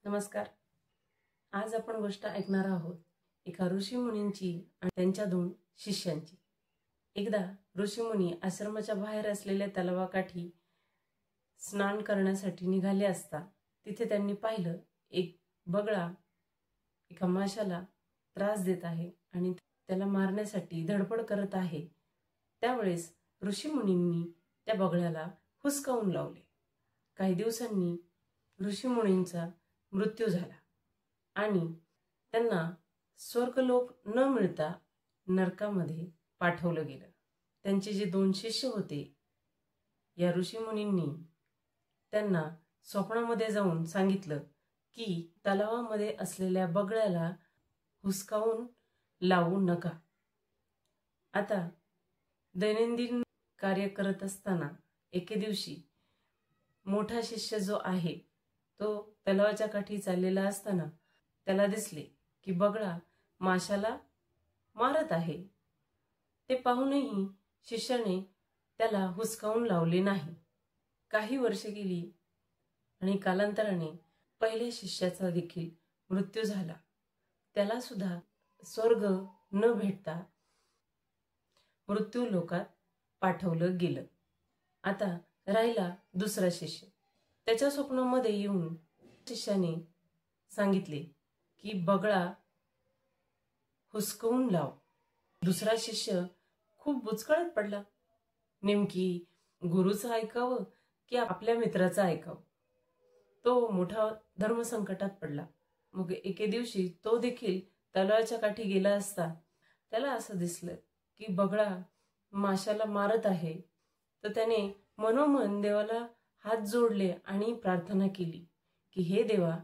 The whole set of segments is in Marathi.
नमस्कार. आज आपण गोष्ट ऐकणार आहोत एका ऋषीमुनींची आणि त्यांच्या 2 शिष्यांची. एकदा ऋषीमुनी आश्रमाच्या बाहेर असलेल्या तलावाकाठी स्नान करण्यासाठी निघाले असता तिथे त्यांनी पाहिलं एक बगळा एका माशाला त्रास देत आहे आणि त्याला मारण्यासाठी धडपड करत आहे. त्यावेळेस ऋषीमुनींनी त्या बगळ्याला हुसकावून लावले. काही दिवसांनी ऋषीमुनींचा मृत्यू झाला आणि त्यांना स्वर्गलोक न मिळता नरकामध्ये पाठवलं गेलं. त्यांचे जे 2 शिष्य होते, या ऋषीमुनींनी त्यांना स्वप्नामध्ये जाऊन सांगितलं की तलावामध्ये असलेल्या बगळ्याला हुसकावून लावू नका. आता दैनंदिन कार्य करत असताना एके दिवशी मोठा शिष्य जो आहे तो तलावाच्या काठी चाललेला असताना त्याला दिसले की बगळा माशाला मारत आहे. ते पाहूनही शिष्याने त्याला हुसकावून लावले नाही. काही वर्षे गेली आणि कालांतराने पहिल्या शिष्याचा देखील मृत्यू झाला. त्याला सुद्धा स्वर्ग न भेटता मृत्यू लोकात पाठवलं गेलं. आता राहिला दुसरा शिष्य. त्याच्या स्वप्नामध्ये येऊन शिष्याने सांगितले की बगळा हुसकवून लाव. दुसरा शिष्य खूप बुचकळत पडला. नेमकी गुरुचं ऐकावं की आपल्या मित्राचं ऐकावं. तो मोठा धर्मसंकटात पडला. मग एके दिवशी तो देखील तलावाच्या काठी गेला असता त्याला असं दिसलं की बगळा माशाला मारत आहे. तर त्याने मनोमन देवाला हात जोडले आणि प्रार्थना केली की हे देवा,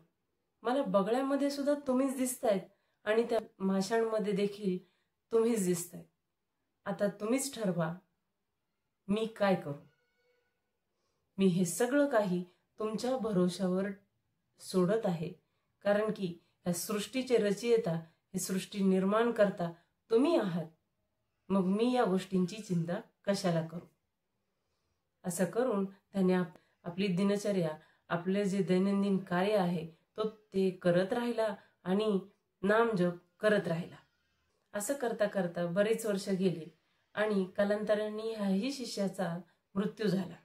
मला बगळ्यामध्ये सुद्धा तुम्हीच दिसतायत आणि त्या माशांमध्ये देखील तुम्हीच दिसतायत. आता तुम्हीच ठरवा मी काय करू. मी हे सगळं काही तुमच्या भरोशावर सोडत आहे, कारण की या सृष्टीचे रचयिता, ही सृष्टी निर्माण करता तुम्ही आहात. मग मी या गोष्टींची चिंता कशाला करू. असं करून त्याने आपली दिनचर्या, आपले जे दैनंदिन कार्य आहे ते करत राहिला आणि नामजप करत राहिला. असं करता करता बरेच वर्ष गेले आणि कालांतराने ह्याही शिष्याचा मृत्यू झाला.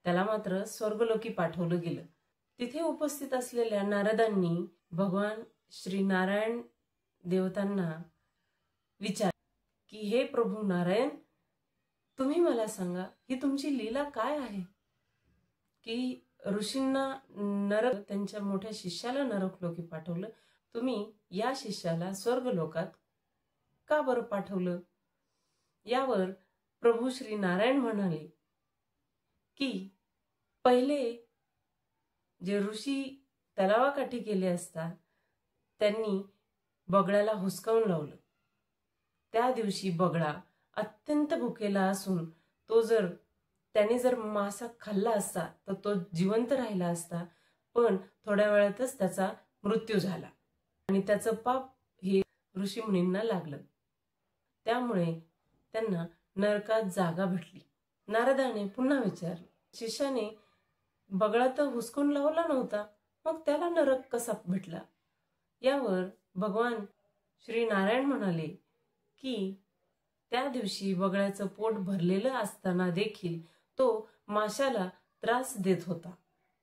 त्याला मात्र स्वर्गलोकी पाठवलं गेलं. तिथे उपस्थित असलेल्या नारदांनी भगवान श्री नारायण देवतांना विचार की हे प्रभू नारायण, तुम्ही मला सांगा ही तुमची लीला काय आहे की ऋषींना नरक, त्यांच्या मोठ्या शिष्याला नरकलोकी पाठवलं, तुम्ही या शिष्याला स्वर्गलोकात का बरं पाठवलं. यावर प्रभू श्री नारायण म्हणाले की पहिले जे ऋषी तलावाकाठी गेले असता त्यांनी बगळ्याला हुसकावून लावलं. त्या दिवशी बगळा अत्यंत भुकेला असून त्याने जर मासा खाल्ला असता तर तो जिवंत राहिला असता, पण थोड्या वेळातच त्याचा मृत्यू झाला आणि त्याचं पाप हे ऋषीमुनींना लागलं. त्यामुळे त्यांना नरकात जागा भेटली. नारदाने पुन्हा विचारले, शिष्याने बगळा तर हुसकून लावला नव्हता, मग त्याला नरक कसा भेटला. यावर भगवान श्री नारायण म्हणाले की त्या दिवशी बगळ्याचं पोट भरलेलं असताना देखील तो माशाला त्रास देत होता.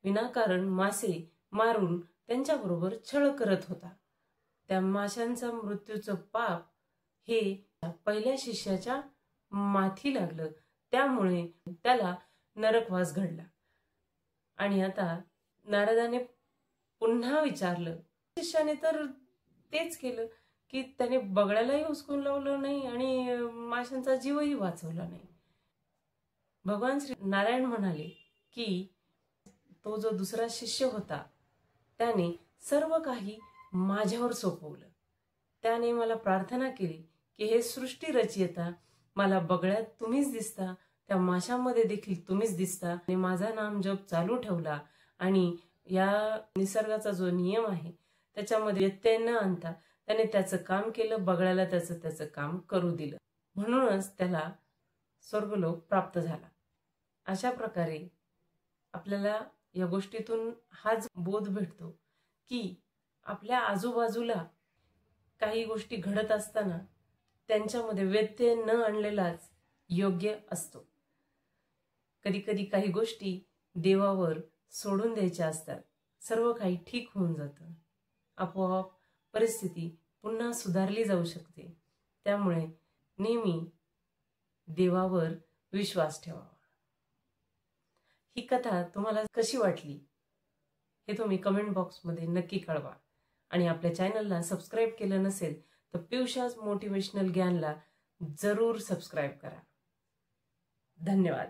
विनाकारण मासे मारून त्यांच्याबरोबर छळ करत होता. त्या माशांचा मृत्यूचं पाप हे पहिल्या शिष्याच्या माथी लागलं. त्यामुळे त्याला नरकवास घडला. आणि आता नारदाने पुन्हा विचारलं. शिष्याने तर तेच केलं की त्याने बगळ्यालाही हुसकून लावलं नाही आणि माशांचा जीवही वाचवला नाही. भगवान श्री नारायण म्हणाले की तो जो दुसरा शिष्य होता त्याने सर्व काही माझ्यावर सोपवलं. त्याने मला प्रार्थना केली की हे सृष्टी रचयिता, मला बगळ्यात तुम्हीच दिसता, त्या माशांमध्ये देखील तुम्हीच दिसता, आणि माझा नामजप चालू ठेवला आणि या निसर्गाचा जो नियम आहे त्याच्यामध्ये व्यत्यय न आणता त्याने त्याचं काम केलं. बगळ्याला त्याचं काम करू दिलं. म्हणूनच त्याला स्वर्गलोक प्राप्त झाला. अशा प्रकारे आपल्याला या गोष्टीतून हाच बोध भेटतो की आपल्या आजूबाजूला काही गोष्टी घडत असताना त्यांच्यामध्ये व्यत्यय न आणलेलाच योग्य असतो. कधी कधी काही गोष्टी देवावर सोडून द्यायच्या असतात. सर्व काही ठीक होऊन जातं. आपोआप परिस्थिती पुन्हा सुधारली जाऊ शकते. त्यामुळे नेहमी देवावर विश्वास ठेवावा. ही कथा तुम्हाला कशी वाटली हे तुम्ही कमेंट बॉक्समध्ये नक्की कळवा. आणि आपल्या चॅनलला सबस्क्राईब केलं नसेल तर पियुषाज मोटिवेशनल ज्ञानला जरूर सबस्क्राईब करा. धन्यवाद.